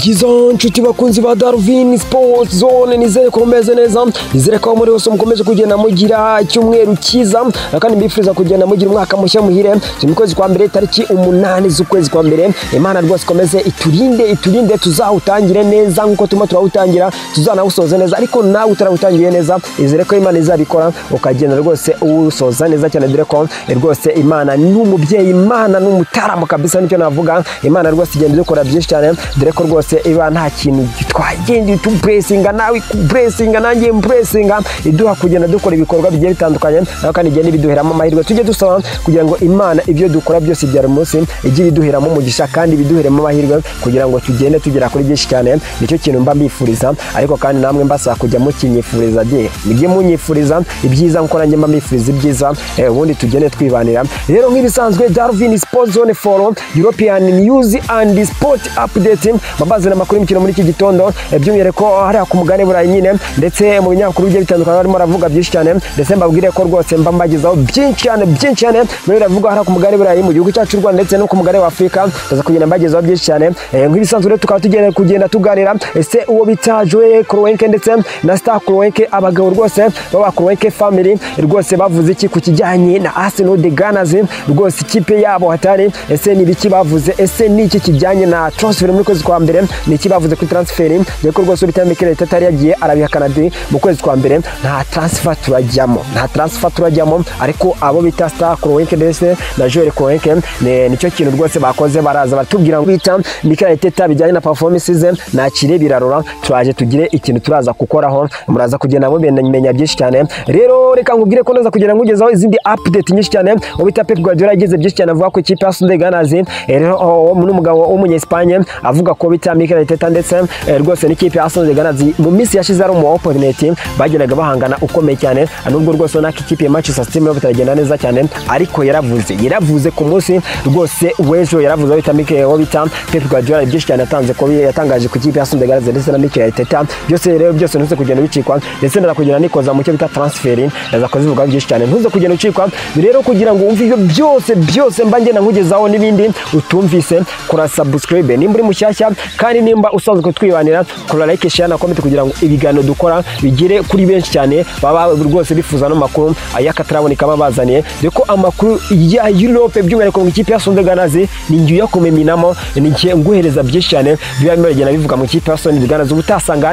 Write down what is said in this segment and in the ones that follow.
Ibyiza nshuti bakunzi ba Darwin Sports Zone, nizere ko mumeze neza, nizere ko muri hose mukomeje kugenda mugira icyumweru cyiza, kandi mbifuriza kugenda mugira umwaka mushya muhire. Mu kwezi kwa mbere tariki 8 z'ukwezi kwa mbere, Imana rwose komeze iturinde tuzawutangire neza nkuko tuma turawutangira, tuzanawusoza neza, ariko nawe utarawutangiye neza izere ko Imana izabikora ukagenda rwose usoza neza cyane, dire ko rwose Imana ni umubyeyi, Imana ni umutaramo kabisa, nicyo navuga. Imana rwose igenda dukora byinshi cyane, dire ko rwose iba nta kintu twagenda tupressinga nawe kupressinga nanjye mpressinga, iduha kugenda dukora ibikorwa bigiye bitandukanye, kandi igenda biduheramo amahirwe. Tujye dusaba kugira ngo Imana ibyo dukora byose bya munsi ijye biduheramo umugisha kandi biduheremo amahirwe, kugira ngo tugende tugera kuri byinshi cyane. Nicyo kintu mba mbifuriza, ariko kandi namwe mbasaba kujya mukinyifuriza bye, mujye munyifuriza ibyiza nko nanjye mba mbifuriza ibyiza, ubundi tugende twibanira. Rero nk'ibisanzwe Darwin Sports Zone for European News and Sport Update, babazana amakuru y'imikino muri iki gitondo, by'umwihariko hari ku mugane burayi nyine, ndetse mu binyamakuru bigiye bitandukanye barimo baravuga byinshi cyane, ndetse mbabwire ko rwose mba mbagezaho byinshi cyane muri baravuga hari ku mugane burayi mu gihugu cyacu Rwanda, ndetse no ku mugane wa Afrika, ndaza kugenda mbagezaho byinshi cyane. Nk'ibisanzwe rero tukaba kugenda tuganira ese uwo bita Joe Kroenke ndetse na Star Kroenke, abagabo rwose baba Kroenke family rwose bavuze iki ku kijyanye na Arsenal de Gunners, rwose ikipe yabo hatari, ese ni biki bavuze, ese ni iki kijyanye na transfer muri kwezi kwa mbere, ni iki bavuze kuri transfer, yego rwose bita Mikel Arteta yagiye arabihakana mu kwezi kwa mbere nta transfer turajyamo, ariko abo bita Star Kroenke ndetse na Joe Kroenke nicyo kintu rwose bakoze, baraza batubwira ngo bita Mikel Arteta bijyanye na performances nakire birarora, turaje tugire ikintu turaza gukoraho, muraza kugenda mumenya byinshi cyane. Rero reka nkubwire ko naza kugera ngugezaho izindi update nyinshi cyane. Ubita Pep Guardiola yagize byinshi cyane avuga ko ikipe Arsenal de Gunners, rero n'umugabo w'umunyespanye avuga ko bita Mikel Arteta ndetse rwose n'ikipe Arsenal de Gunners mu minsi yashize ari mu opponent bagendaga bahangana ukomeye cyane, nubwo rwose nako ikipe ya Manchester City mo bitagenda neza cyane, ariko yaravuze ku munsi rwose wejo, yaravuze bita Mikel wabita Pep Guardiola byinshi cyane yatangaje ku ikipe Arsenal de Gunners ndetse na Mikel Arteta, byose ntuze kugenda bicikwa, ndetse ndakugenda nikoza mu cyo bita transfer, ndaza kuzivuga byinshi cyane, ntuze kugenda ucikwa. Rero kugira ngo umve ibyo byose mba ngenda nkugezaho n'ibindi utumvise, kora subscribe nimba uri mushyashya, kandi nimba usanzwe kutwibanira kora like, share na comment, kugira ngo ibiganiro dukora bigere kuri benshi cyane baba rwose bifuza no makuru ayakataraboneka babazaniye. Reko amakuru ya Europe by'umwihariko mu ikipe ya Arsenal de Gunners ni ngiye yakomeminamo, ni ngiye nguhereza byinshi cyane biba bimagenda bivuga mu ikipe ya Arsenal de Gunners, utasanga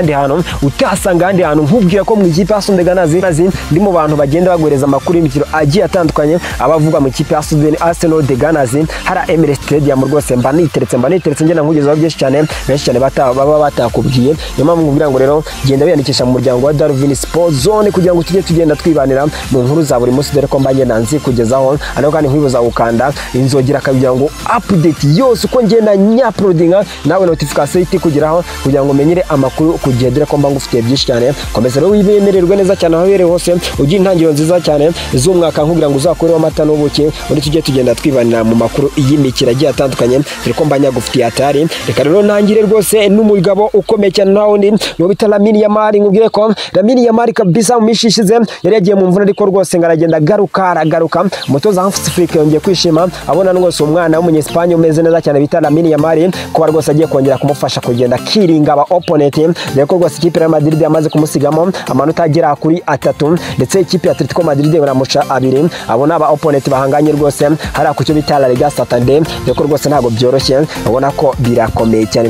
handi hantu nkubwira ko mu ikipe ya Arsenal de Gunners ndi mu bantu bagenda bagwereza amakuru y'imikino agiye atandukanye abavuga mu ikipe ya Arsenal de Gunners hari Emirates Stadium, rwose mba niteretse ngenda nkugezaho byinshi cyane, benshi cyane baba batakubwiye. Niyo mpamvu nkubwira ngo rero genda biyandikisha mu muryango wa Darwin Sports Zone kugira ngo tujye tugenda twibanira mu nkuru za buri munsi, dore ko mba ngenda nzi kugezaho, ariko kandi nkwibuza gukanda inzogera kugira ngo update yose uko ngenda nyaploadinga nawe notification iti kugeraho, kugira ngo menyere amakuru ku gihe, dore ko mba ngufitiye byinshi cyane. Komeza rero wibemererwe neza cyane aho bere hose, ugiye intangiriro nziza cyane z'umwaka, nkubwira ngo uzakureho amata n'ubuki, uri tujye tugenda twibanira mu makuru y'imikino agiye atandukanye, dore ko mba nyagufitiye atari. Reka rero ntangire rwose n'umugabo ukomeye cyane naho ndi no bita Lamine Yamal. Nkubwire ko Lamine Yamal kabisa mu mishishize yari yagiye mu mvuna, ariko rwose ngaragenda aragaruka, umutoza Hans Flick yongeye kwishima abona rwose umwana w'umunyespanye umeze neza cyane bita Lamine Yamal, ko rwose agiye kongera kumufasha kugenda kiringa aba opponent, reko rwose ikipe ya Madrid yamaze kumusigamo amanota agera kuri 3, ndetse ikipe ya Atletico Madrid baramuca 2, abona aba opponent bahanganye rwose hari ku cyo bita La Liga Santander, reko rwose ntago byoroshye, ubona ko birakomeye cyane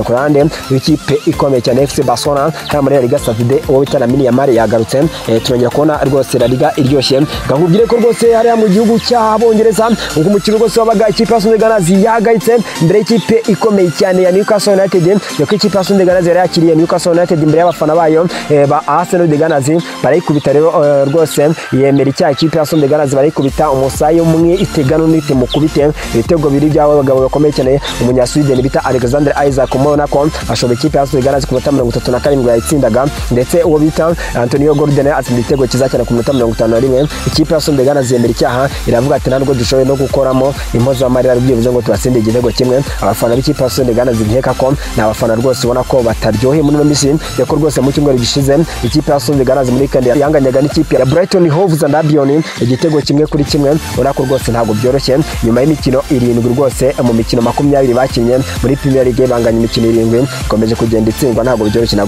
ku ruhande ikipe ikomeye cyane FC Barcelona hari muri La Liga Santander, uwo bita Lamine Yamal yagarutse, turongera kubona rwose La Liga iryoshye. Ngakubwire ko rwose hari mu gihugu cy'Abongereza ngo umukino rwose wabaga ikipe Arsenal de Gunners yagayitse imbere y'ikipe ikomeye cyane ya Newcastle United, yoko ikipe Arsenal de Gunners yari yakiriye Newcastle United imbere y'abafana bayo ba Arsenal de Gunners, barayikubita rero rwose yemera icyaha ikipe Arsenal de Gunners, barayikubita umusayo umwe itegano n'ite mukubite ibitego biri by'abo bagabo bakomeye cyane, umunya Sweden bita Alexander Isaac umubona ko ashoboye ikipe Arsenal de Gunners ku minota 37 yayitsindaga, ndetse uwo bita Antonio Gordon atsinda igitego cyiza cyane ku minota 51. Ikipe Arsenal de Gunners yemera icyaha, iravuga ati ntabwo dushoboye no gukoramo impozo amarira byivuze ngo tubasinde igitego kimwe. Abafana b'ikipe Arsenal de Gunners nkeka ko n'abafana rwose ubona ko bataryohe muri misi, yako rwose mu cyumweru gishize ikipe Arsenal de Gunners muri kandi yanganyaga n'ikipe ya Brighton Hove Albion igitego kimwe kuri kimwe, ubona ko rwose ntabwo byoroshye nyuma y'imikino 7 rwose mu mikino 20 bakinye muri Premier League banganya imikino 7 ikomeje kugenda itsindwa ntabwo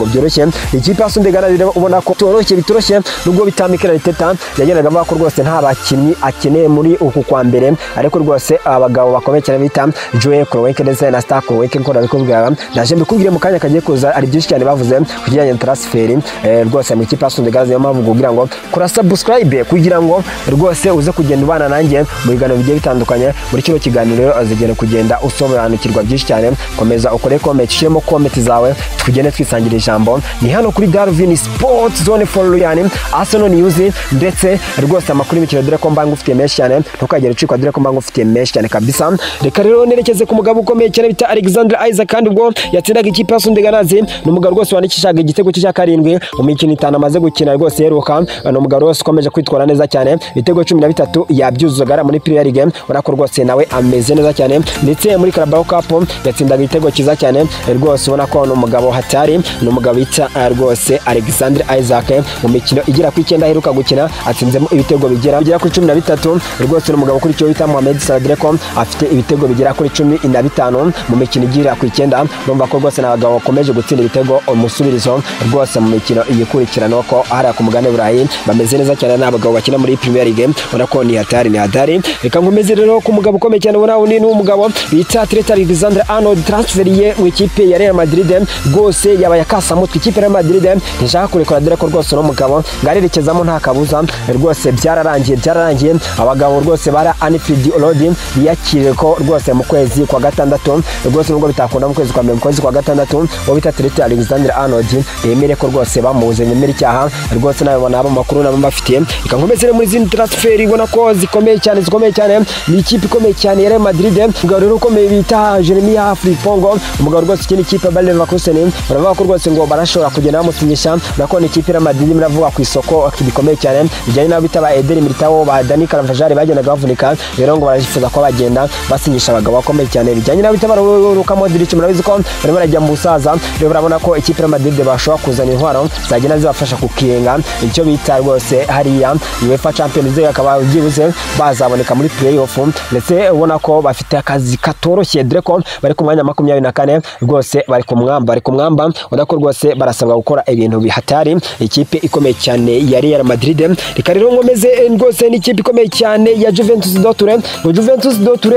byoroshye ikipe ya Sunderland rero ubona ko bitoroshye nubwo bitamikira Arteta yagendaga avuga ko rwose nta bakinnyi akeneye muri uku kwa mbere ariko rwose abagabo bakomeye cyane bita Joe Kroenke ndetse na Star Kroenke ko nabikubwira ndaje mbikubwire mu kanya kagiye kuza ari byinshi cyane bavuze kujyanye na transfer rwose mu ikipe ya Sunderland yo mpavuga kugira ngo kora subscribe kugira ngo rwose uze kugenda ubana nanjye mu biganiro bigiye bitandukanye muri kino kiganiro azigera kugenda usobanukirwa byinshi cyane komeza ukore comment shemo comment zawe tugende twisangira ijambo ni hano kuri Darwin Sports Zone for Luyani Arsenal News ndetse rwose amakuru y'imikino dore ko mbanga ufite menshi cyane ntukagere ucikwa dore ko mbanga ufite menshi cyane kabisa reka rero nerekeze ku mugabo ukomeye cyane bita Alexander Isaac kandi ubwo yatsindaga ikipe ya Sunderland ni umugabo rwose wandikishaga igitego cya 7 mu mikino 5 amaze gukina rwose yeruka no umugabo rwose ukomeje kwitwara neza cyane ibitego 13 yabyuzugara muri Premier League urako rwose nawe ameze neza cyane ndetse muri Carabao Cup yatsindaga igitego cyiza cyane rwose ubona ko no umugabo hatari no umugabo bita rwose Alexander Isaac mu mikino igira ku 9 aheruka gukina atsinzemo ibitego bigera kuri 13 rwose no umugabo kuri cyo bita Mohamed Salah Dreko afite ibitego bigera kuri 15 mu mikino igira ku 9 urumva ko rwose nabagabo bakomeje gutsinda ibitego umusubirizo rwose mu mikino iyikurikirana ko hari ku mugane burayi bameze neza cyane n'abagabo bakina muri Premier League ubona ko ni hatari reka nkomeze rero ku mugabo ukomeye cyane ubona ni umugabo bita Trent Alexander-Arnold transferiye mu ikipe ya Real Madrid rwose yabaye akasamutwe ikipe ya Real Madrid ntishaka kurekura dore ko rwose no mugabo ngarerekezamo nta kabuza rwose byararangiye abagabo rwose bara Anfield Road yakire ko rwose mu kwezi kwa gatandatu rwose nubwo bitakunda mu kwezi kwa mbere mu kwezi kwa gatandatu wo bita Trent Alexander-Arnold yemere ko rwose bamuze nyemere icyaha rwose nawe bona abo makuru nabo bafitiye ikankomeze muri zindi transfer ibona ko zikomeye cyane ni ikipe ikomeye cyane ya Real Madrid umugabo rero ukomeye bita Jeremia Frimpong umugabo rwose ikindi ikipe Bayer Leverkusen baravuga ko rwose ngo barashobora kugenda bamusinyisha nako ni ikipe ya Real Madrid muravuga ku isoko bikomeye cyane bijyanye nabo bitaba Eder Militao ba Dani Carvajal bagendaga bavunika rero ngo barayifuza ko bagenda basinyisha abagabo bakomeye cyane bijyanye nabo bitaba Luka Modric murabizi ko barimo barajya mu busaza rero barabona ko ikipe ya Real Madrid bashobora kuzana intwaro zagenda zibafasha kukirenga icyo bita rwose hariya UEFA Champions League akaba byibuze bazaboneka muri playoff ndetse ubona ko bafite akazi katoroshye dore ko bari ku mwanya 24 rwose bari ku mwamba ubona ko rwose barasabwa gukora ibintu bihatari ikipe ikomeye cyane ya Real Madrid reka rero nkomeze rwose ni ikipe ikomeye cyane ya Juventus Dortmund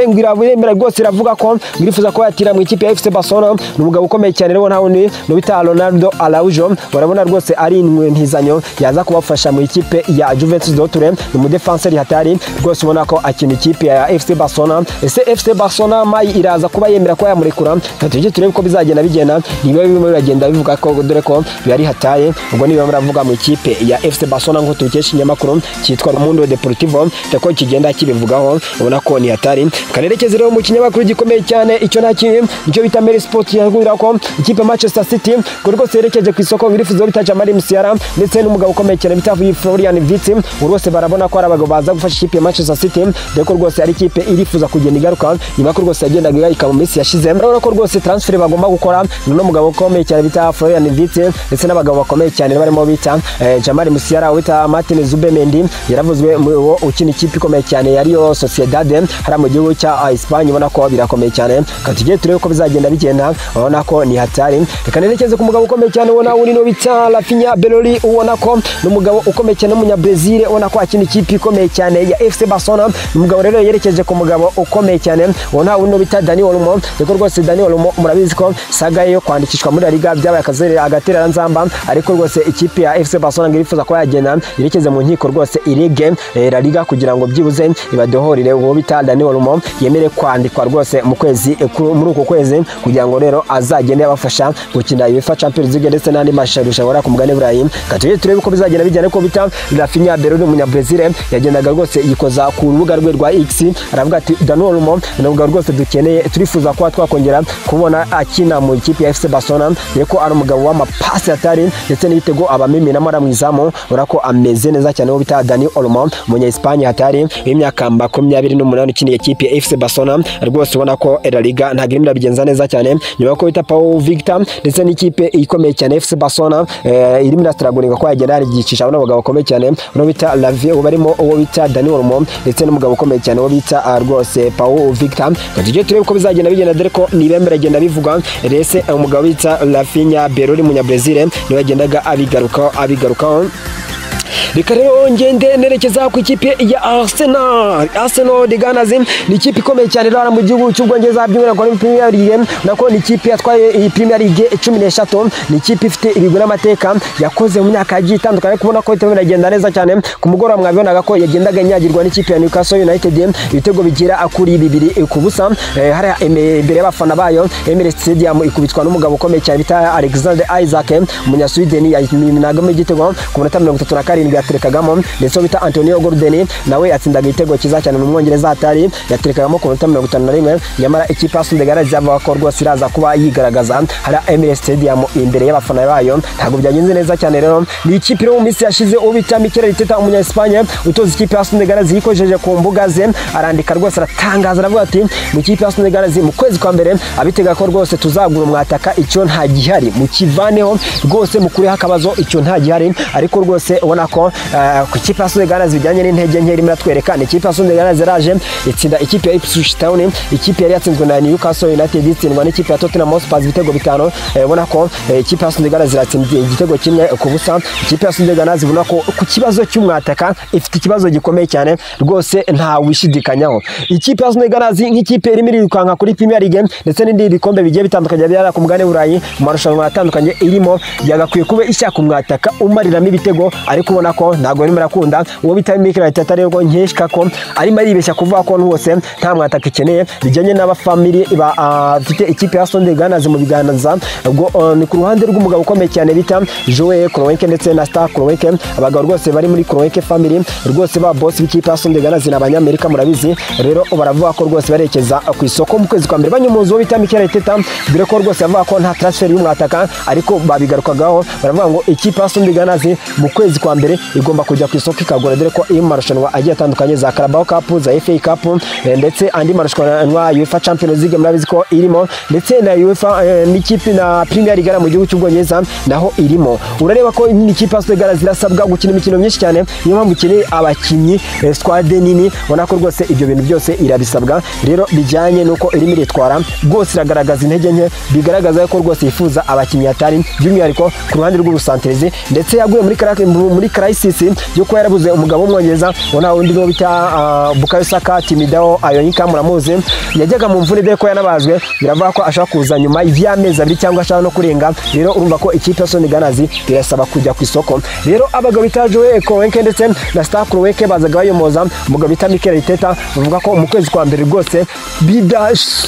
ngirabemera rwose iravuga ko ngirifuza ko yatira mu ikipe ya FC Barcelona n'umugabo ukomeye cyane rero naho ni bita Ronaldo Araujo barabona rwose ari intizanyo yaza kubafasha mu ikipe ya Juventus Dortmund mu defenseur hatari rwose ubona ko akina ikipe ya FC Barcelona ese FC Barcelona mai iraza kuba yemera ko yamurekura tujye turebe ko bizagenda bigenda niba bimwe biragenda bivuga ko dore ko bari hataye ubwo niba muravuga mu ikipe ya FC Barcelona ngo tukesha inyamakuru cyitwa Mundo Deportivo tako kigenda kibivugaho ubona ko ni hatari kanerekeze rero mu kinyamakuru gikomeye cyane icyo nicyo bita Mail Sport yagurira ko ikipe Manchester City rwose yerekeje ku isoko ngirifuzo bita Jamal Musiala ndetse n'umugabo ukomeye cyane bita Florian Wirtz rwose barabona ko ari abagabo baza gufasha ikipe ya Manchester City deko rwose ari ikipe irifuza kugenda igaruka nyuma ko rwose yagendaga igayika mu minsi yashize urabona ko rwose transfer bagomba gukora no mugabo ukomeye cyane bita Florian Wirtz ndetse n'abagabo bakomeye cyane barimo bita Jamal Musiala bita Martin Zubimendi yaravuzwe mu ukina ikipe ikomeye cyane ya Real Sociedad hari mu gihugu cya Espagne ubona ko birakomeye cyane katujye turebe ko bizagenda bigenda ubona ko ni hatari reka nerekeze ku mugabo ukomeye cyane ubona uri no bita Rafinha Beloli ubona ko n'umugabo ukomeye cyane w'umunya Brazil ubona ko akina ikipe ikomeye cyane ya FC Barcelona umugabo rero yerekeje ku mugabo ukomeye cyane ubona uri no bita Dani Olmo reko rwose Dani Olmo murabizi ko saga yo kwandikishwa muri La Liga byabaye akazere agatera nzamba ariko rwose ikipe ya FC Barcelona ngirifuza ko yagenda yerekeze mu nkiko rwose irige La Liga kugira ngo byibuze ibadohorire uwo bita Dani Olmo yemere kwandikwa rwose mu kwezi muri uko kwezi kugira ngo rero azagende yabafasha gukina UEFA Champions League ndetse n'andi masharushanwa ku mugane burayi katuje turebe ko bizagenda bijyana ko bita Rafinha Beloli umunya Brazil yagendaga rwose yikoza ku rubuga rwe rwa X aravuga ati Dani Olmo nubwo rwose dukeneye turifuza ko twakongera kubona akina mu ikipe ya FC Barcelona yeko ari umugabo w'amapasi atari ndetse n'ibitego abamimina mara mwizamu urako ameze neza cyane wo bita Dani Olmo umunya Espagne hatari w'imyaka 28 ukiniye ikipe ya FC Barcelona rwose ubona ko La Liga nta grimira bigenza neza cyane nyuma ko bita Pau Victor ndetse n'ikipe ikomeye cyane FC Barcelona irimo irastragoringa ko yagenda arigicisha abagabo bakomeye cyane no bita Lavie ubarimo uwo bita Dani Olmo ndetse n'umugabo ukomeye cyane wo bita rwose Pau Victor katuje turebe ko bizagenda bigenda dore ko nibembere bigenda bivuga rese umugabo bita Rafinha Berori munyabrazil niwe yagendaga abigarukaho. Reka rero ngende nerekeza ku ikipe ya Arsenal de Gunners. Ni ikipe ikomeye cyane rero mu gihugu cy'Ubwongereza by'umwihariko muri Premier League, nako ni ikipe yatwaye iyi Premier League 13. Ni ikipe ifite ibigwi n'amateka yakoze mu myaka yagiye itandukanye, kubona ko bitaba biragenda neza cyane. Ku mugoroba mwabibonaga ko yagendaga nyagirwa n'ikipe ya Newcastle United ibitego bigira kuri 2-0 hari imbere y'abafana bayo. Emirates Stadium ikubitwa n'umugabo ukomeye cyane bita Alexander Isak umunya-Sweden, yaminagamo igitego ku minota 37 yaterekagamo, ndetse bita Antonio Gordon nawe yatsindaga igitego kiza cyane mu Mwongereza atari yaterekagamo ku minota 51. Nyamara ikipe Arsenal de Gunners yavuga ko rwose iraza kuba yigaragaza hari Emirates Stadium imbere y'abafana bayo. Ntabwo byagenze neza cyane rero. Ni ikipe yo mu minsi yashize ubita Mikel Arteta umunya Espagne utoza ikipe Arsenal de Gunners yikojeje ku mbuga ze, arandika rwose aratangaza aravuga ati mu ikipe Arsenal de Gunners mu kwezi kwa mbere abitega ko rwose tuzagura umwataka icyo nta gihari mu kivaneho rwose mukuri hakabazo icyo nta gihari. Ariko rwose ubona ko ku ikipe Arsenal de Gunners bijyanye n'intege nke irimo iratwereka. Ni ikipe Arsenal de Gunners yaraje itsinda ikipe ya Ipswich Town, ikipe yari yatsinzwe na Newcastle United itsindwa n'ikipe ya Tottenham Hotspur ibitego 5. Ubona ko ikipe Arsenal de Gunners iratsindiye igitego kimwe ku busa. Ikipe Arsenal de Gunners ubona ko ku kibazo cy'umwataka ifite ikibazo gikomeye cyane rwose nta wishidikanyaho. Ikipe Arsenal de Gunners nk'ikipe irimo irirukanka kuri Premier League ndetse n'indi bikombe bigiye bitandukanye byara ku mugane burayi mu marushanwa atandukanye irimo, yagakwiye kuba ishaka umwataka umariramo ibitego, ariko ubona ko ntago arimo arakunda. Uwo bita Mikel Arteta rero nkeshka ko arimo aribeshya kuvuga ko hose nta mwataka ikeneye bijyanye n'abafamily bafite ikipe ya Arsenal de Gunners mu biganza. Ubwo ni ku ruhande rw'umugabo ukomeye cyane bita Joe Kroenke ndetse na Star Kroenke, abagabo rwose bari muri Kroenke family rwose ba boss b'ikipe ya Arsenal de Gunners n'abanyamerika murabizi. Rero baravuga ko rwose barekeza ku isoko mu kwezi kwa mbere banyumuzo uwo bita Mikel Arteta, dore ko rwose bavuga ko nta transfer y'umwataka, ariko babigarukagaho baravuga ngo ikipe ya Arsenal de Gunners mu kwezi kwa mbere igomba kujya ku isoko ikagura, dore ko iyo marushanwa agiye atandukanye za Carabao Cup za FA Cup ndetse andi marushanwa UEFA Champions League murabizi ko irimo, ndetse na UEFA n'ikipe na Premier League mu gihugu cy'Ubwongereza naho irimo. Urareba ko ni ikipe ya Arsenal de Gunners zirasabwa gukina imikino myinshi cyane, niyo mpamvu ikeneye abakinnyi squad nini. Ubona ko rwose ibyo bintu byose irabisabwa. Rero bijyanye nuko irimo iritwara rwose iragaragaza intege nke, bigaragaza ko rwose yifuza abakinnyi atari by'umwihariko ku ruhande rw'ubusanterezi, ndetse yaguye muri crisis yo kuba yarabuze umugabo w'Umwongereza ubona undi no bita Bukayo Saka Timidao Ayonika muramuzi, yajyaga mu mvune dore ko yanabazwe, biravuga ko ashaka kuza nyuma y'amezi 2 cyangwa ashaka no kurenga. Rero urumva ko ikipe ya Arsenal de Gunners birasaba kujya ku isoko. Rero abagabo bita Joe Kroenke ndetse na Star Kroenke bazaga bayomoza umugabo bita Mikel Arteta, bavuga ko mu kwezi kwa mbere rwose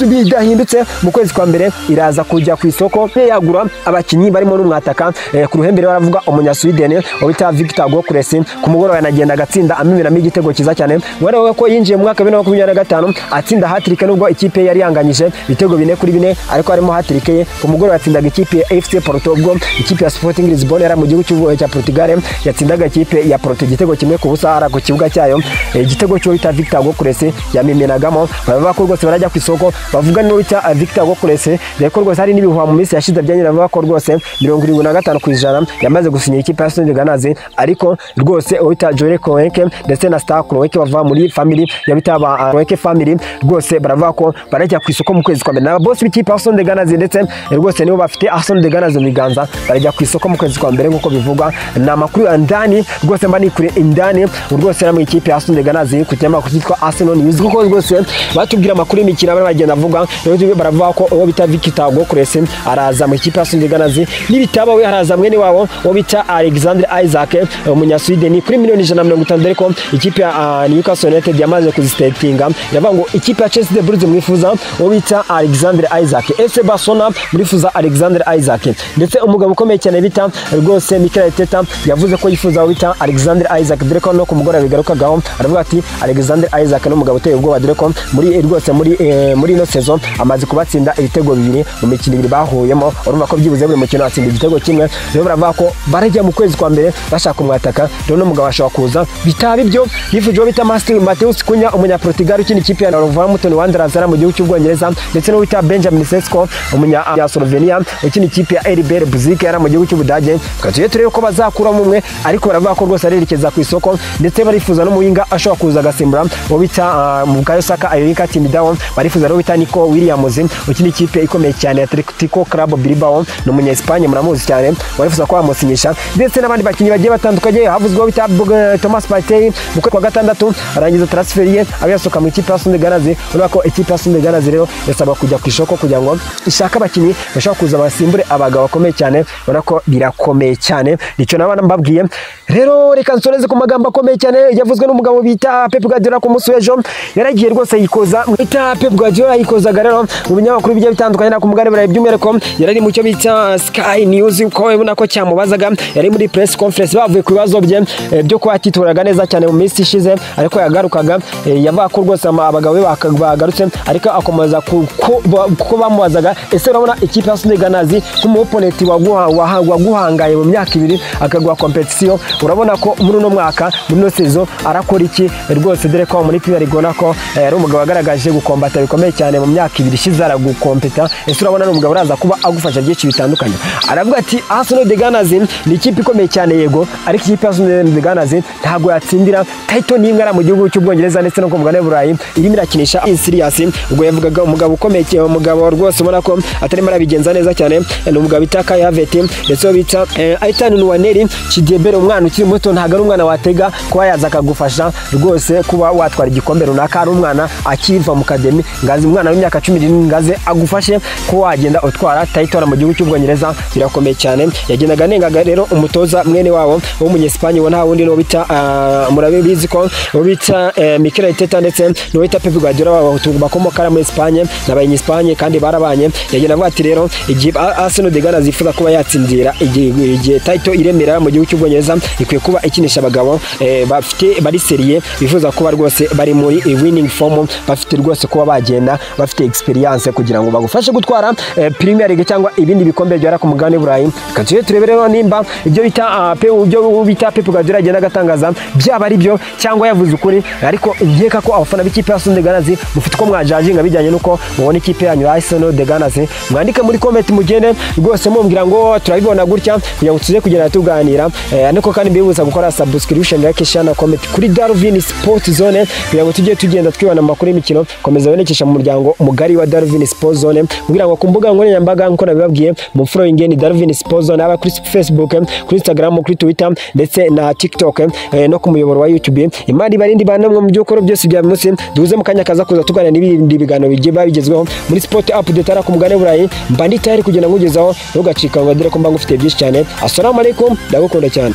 bidahindutse mu kwezi kwa mbere iraza kujya ku isoko yagura abakinnyi barimo n'umwataka. Ku ruhembe baravuga umunya-Sweden bita Victor Gyokeres ku mugoroba yanagenda agatsinda amimiramo igitego kiza cyane. Warawe ko yinjiye mu mwaka 2025 atsinda hat-trick nubwo ikipe yari yanganyije ibitego 4-4, ariko harimo hat-trick ye. Ku mugoroba yatsindaga ikipe ya FC Porto, ubwo ikipe ya Sporting Lisbon yari mu gihugu cya Portugal yatsindaga ikipe ya Porto igitego kimwe ku busa ara ku kibuga cyayo. Igitego cyo bita Victor Gyokeres yamimenagamo, bavuga ko rwose barajya ku isoko. Bavuga no bita Victor Gyokeres reko rwose hari n'ibihuha mu minsi yashize byanye bavuga ko rwose 75% yamaze gusinya ikipe ya Arsenal de Gunners, ariko rwose bita Joe Kroenke ndetse na Star Kroenke bava muri family yabita ba Kroenke family rwose baravuga ko barajya ku isoko mu kwezi kwa mbere. Na boss b'ikipe ya Arsenal de Gunners ndetse rwose nibo bafite Arsenal de Gunners mu biganza, barajya ku isoko mu kwezi kwa mbere nk'uko bivugwa na makuru ya ndani. Rwose mba nikure indani rwose na mu ikipe ya Arsenal de Gunners ku cyama kutitwa Arsenal News, kuko rwose batubwira makuru y'imikino bari bagenda avuga. Rero baravuga ko uwo bita Victor Gyokeres araza mu ikipe ya Arsenal de Gunners, nibitaba we haraza mwene wabo uwo bita Alexander Isak umunya-Sweden kuri $150, dore ko ikipe ya Newcastle United yamaze kuzistatinga. Iravuga ngo ikipe ya Chelsea de Blues mwifuza uwo bita Alexander Isak, FC Barcelona mwifuza Alexander Isak, ndetse umugabo ukomeye cyane bita rwose Mikel Arteta yavuze ko yifuza uwo bita Alexander Isak, dore ko no ku mugoroba bigarukagaho aravuga ati Alexander Isak no mugabo uteye ubwoba, dore ko muri no saison amaze kubatsinda ibitego 2 mu mikino 2 bahuyemo. Urumva ko byibuze buri mukino atsinda igitego kimwe. Rero baravuga ko barajya mu kwezi kwa mbere bashaka mwataka rero no mugabo ashobora kuza bitaba ibyo yifuje bita Mateus Cunha umunya Portugal ukina ikipe ya Wolverhampton Wanderers mu gihugu cy'Ubwongereza ndetse no bita Benjamin Sesko umunya Slovenia ukina ikipe ya RB Leipzig mu gihugu cy'Ubudage katuye turebe ko bazakura mumwe ariko baravuga ko rwose arerekeza ku isoko ndetse barifuza no muwinga ashobora kuza agasimbura wo bita Bukayo Saka Ayoyika Timidao barifuza no bita Nico Williams ukina ikipe ikomeye cyane Atletico Club Bilbao no munya Espagne muramuzi cyane barifuza ko bamusinyisha ndetse n'abandi bakinnyi bagiye batandukanye havuzwe bita Thomas Partey mu kwa gatandatu arangiza transfer ye abiyasoka mu ikipe ya Sunday Gunners urabona ko ikipe ya Sunday Gunners rero yasaba kujya ku isoko kugira ngo ishaka abakinnyi bashaka kuza basimbure abagabo bakomeye cyane urabona ko birakomeye cyane nico nabana mbabwiye rero reka nsoreze ku magambo akomeye cyane yavuzwe n'umugabo bita Pep Guardiola ku munsi w'ejo yaragiye rwose yikoza bita Pep Guardiola yikozaga rero mu binyamakuru bigiye bitandukanye na ku mugare baraye by'umwereko yarari mu cyo bita Sky News ko ubona ko cyamubazaga yari muri press conference bavuye ku bibazo bye byo kwa tituraga neza cyane mu minsi ishize ariko yagarukaga yavuga ko rwose abagabo be bagarutse ariko akomeza kuko bamubazaga ese urabona ikipe ya Sunday Gunners nk'umuopponent waguhangaye mu myaka 2 akagwa competition urabona ko muri uno mwaka muri no season arakora iki rwose dore ko muri Premier League nako ari umugabo wagaragaje gukombata bikomeye cyane mu myaka 2 ishize aragukompeta ese urabona no umugabo uraza kuba agufasha byinshi bitandukanye aravuga ati Arsenal de Gunners ni ikipe ikomeye cyane yego ariko ikipe ya Arsenal de Gunners ntabwo yatsindira title n'imwe mu gihugu cy'Ubwongereza ndetse no ku mugabane w'Uburayi irimo irakinisha serious ubwo yavugaga umugabo ukomeye cyane umugabo rwose ubona ko atarimo arabigenza neza cyane ni umugabo bitaka Yavete ndetse bita Aitan Nwaneri Kidebere umwana ukiri muto ntago ari umwana watega kuba yaza akagufasha rwose kuba watwara igikombe runaka ari umwana akiva mu academy ngazi umwana w'imyaka 17 ngaze agufashe kuba wagenda utwara title mu gihugu cy'Ubwongereza birakomeye cyane yagendaga nengaga rero umutoza mwene wabo w'umunyespanye nta wundi no bita murabizi ko bita Mikel Arteta ndetse no bita Pep Guardiola wabo bakomoka muri Espagne n'abanyespanye kandi barabanye yagenda avuga ati rero igihe Arsenal de Gunners ifuza kuba yatsindira igihe title iremera mu gihugu cy'Ubwongereza ikwiye kuba ikinisha abagabo bafite bari serie bifuza kuba rwose bari muri winning form bafite rwose kuba bagenda bafite experience kugira ngo bagufashe gutwara Premier League cyangwa ibindi bikombe byara ku mugabane w'Uburayi katuye tureberero nimba ibyo bita Pep Guardiola agenda agatangaza byaba ari byo cyangwa yavuze ukuri ariko nkeka ko abafana b'ikipe ya Sunday Gunners mufite ko mwajajinga bijyanye nuko mubona ikipe yanyu Arsenal de Gunners mwandike muri comment mugende rwose mumbwira ngo turabibona gutya kugira ngo tuze kugenda tuganira ariko kandi mbibuza gukora subscription like share na comment kuri Darwin Sport Zone kugira ngo tujye tugenda twibana amakuru y'imikino komeza bonekesha mu muryango mugari wa Darwin Sport Zone kugira ngo ku mbuga nkoranyambaga nko nabibabwiye mu following ni Darwin Sport Zone aba kuri Facebook kuri Instagram kuri Twitter ndetse na TikTok no ku muyoboro wa YouTube imari barindi banamwe mu byokoro byose bya munsi duhuze mu kanya kaza kuza tugana n'ibindi biganiro bigiye babigezweho muri sport update ara ku mugane w'Uburayi mbandi tayari kugenda ngugezaho ntugacika ngo dore ko mba ngufite byinshi cyane assalamu alaikum ndagukunda cyane.